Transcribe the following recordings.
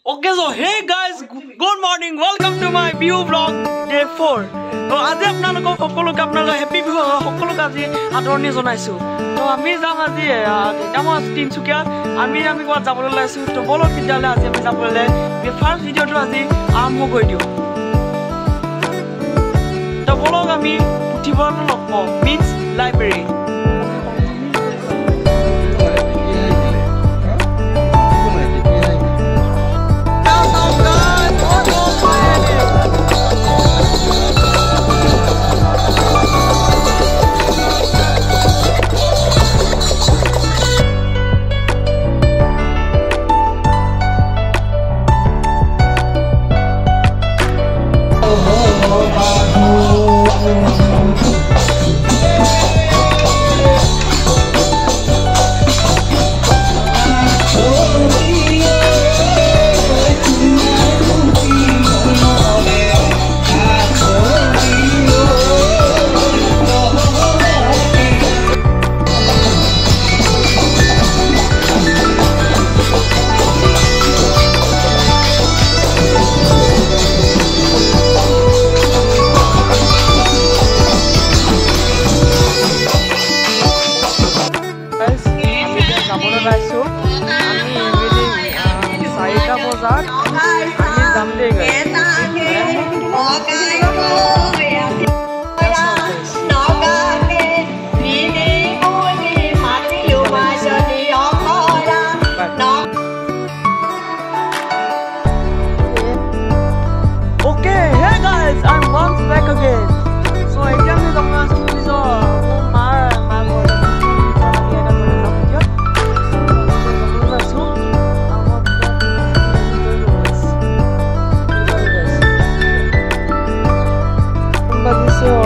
Okay, so hey guys, good morning. Welcome to my Bihu vlog day 4. So আজি আপোনালোকক সকলোকে আপোনালোক happy Bihu সকলোকে আজি আদৰণি জনাইছো। তো আমি যাম আজি আমাৰ তিনচুকীয়া আমি কোৱা যাবলৈ লাইছো। তো বলক তেতিয়ালে আজি আমি যাবলৈ ফাৰ্ষ্ট ভিডিওটো আজি আৰম্ভ কৰি দিওঁ। তো বলক আমি পুথিভঁৰাল লগ পাওঁ মিন্স লাইব্ৰেৰী।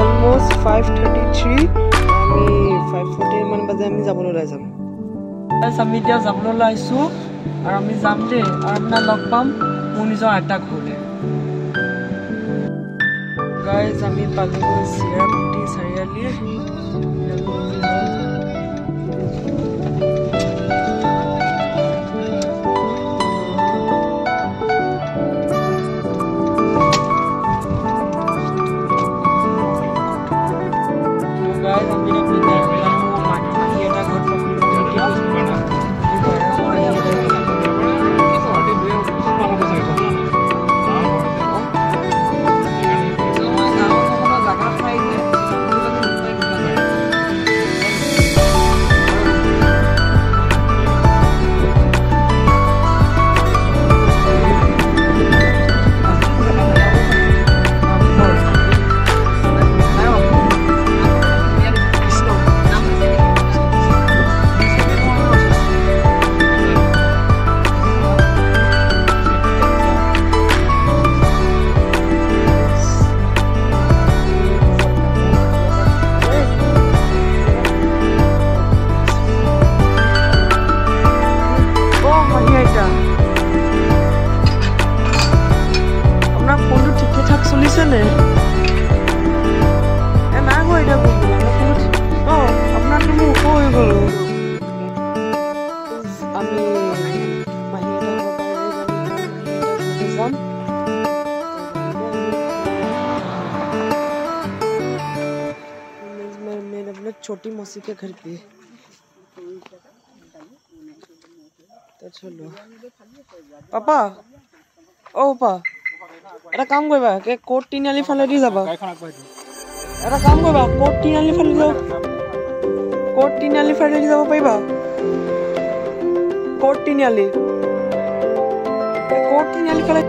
Almost 5:33 আমি 5:40 মান বাজে আমি যাবলৈ ওলাই যাম। আমি এতিয়া যাবলৈ ওলাইছো আৰু আমি যাম দেই আৰু আপোনাক লগ পাম মোৰ নিজৰ আইতা ঘৰলে। গাইজ আমি পালোঁ চিৰাপুটি চাৰিআলি। छोटी मौसी के घर पे तो चलो पापा ओ पापा এটা কাম কৰিবা কে কোট তিনিআলি ফালে দি যাবা এটা কাম কৰিবা কোট তিনিআলি ফালে যাও কোট তিনিআলি ফালে দি যাব পাৰিবা কোট তিনিআলি ফালে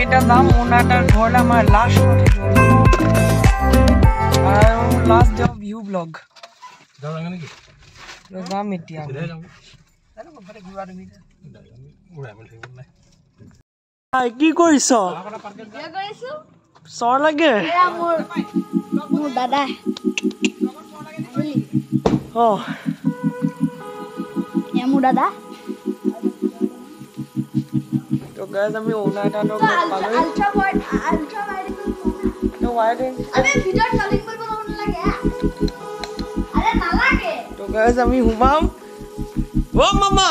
এটা যাম ওনাটাৰ ঘৰলৈ আমাৰ লাষ্ট আৰু লাষ্ট ডে ভিউ ব্লগ যাম এতিয়া কি কৰিছ চৰ লাগে মোৰ দাদা মোৰ দাদা তো গাইজ আমি ওনা এটা লগ পালো তো ওয়াইডিং আরে ভিডিও কলিং কৰিব নালাগে আরে নালাগে তো গাইজ আমি হুমাম ও মামা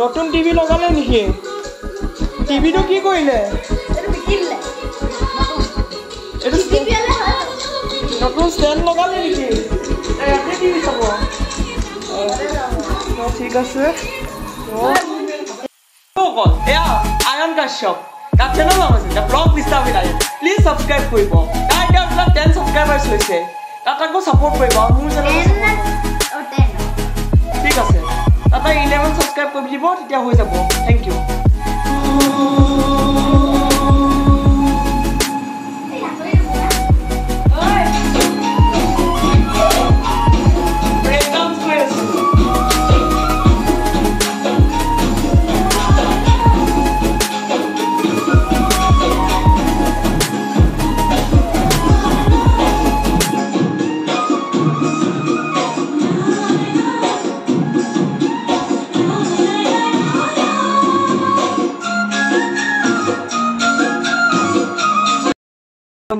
নতুন টিভি লগালে নেকি টিভিটো কি কৰিলে নতুন ষ্টেণ্ড লগালে নেকি ইয়াতে টিভি চাব ঠিক আছে এয়া আয়ন কাশ্যপ তাৰ চেনেল নাম আছে দ্য ব্লগ বিস্তাবিত আয়ন প্লিজ ছাবস্ক্ৰাইব কৰিব তাৰ এতিয়া আপোনাৰ 10 ছাবস্ক্ৰাইবাৰ্ছ হৈছে তাত আকৌ ছাপোৰ্ট কৰিব মোৰ চেনেল ঠিক আছে তাত 11 ছাবস্ক্ৰাইব কৰি দিব তেতিয়া হৈ যাব থেংক ইউ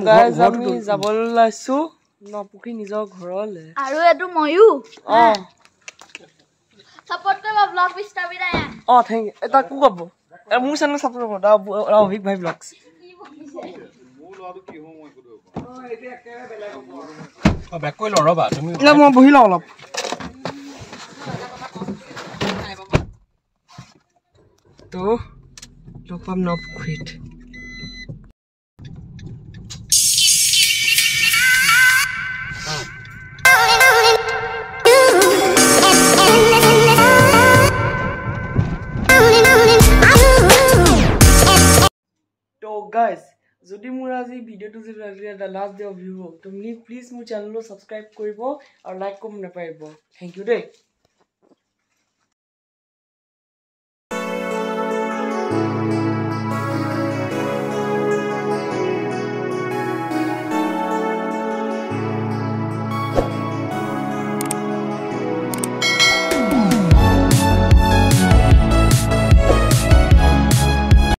গাইজ আমি যাবলৈ লাইছো নপুখি নিজৰ ঘৰলৈ আৰু এটো ময়ু সাপোৰ্ট কৰিব ব্লগ বিস্তাবিত আয়ন থেংক ইউ এটা কো কব মোৰ চেনেল সাপোৰ্ট কৰিব অভিক ভাই ব্লগছ বেক কৰি ল ৰবা তুমি মই বহি লওঁ অলপ তো লগ পাম নপুখুৰীত guys যদি মোৰ আজি ভিডিওটো যদি লাষ্ট ডে ভিউ তুমি প্লিজ মোৰ চেনেলটো সাবস্ক্ৰাইব কৰিব আৰু লাইক কমেন্ট নপাইব থ্যাংক ইউ দেই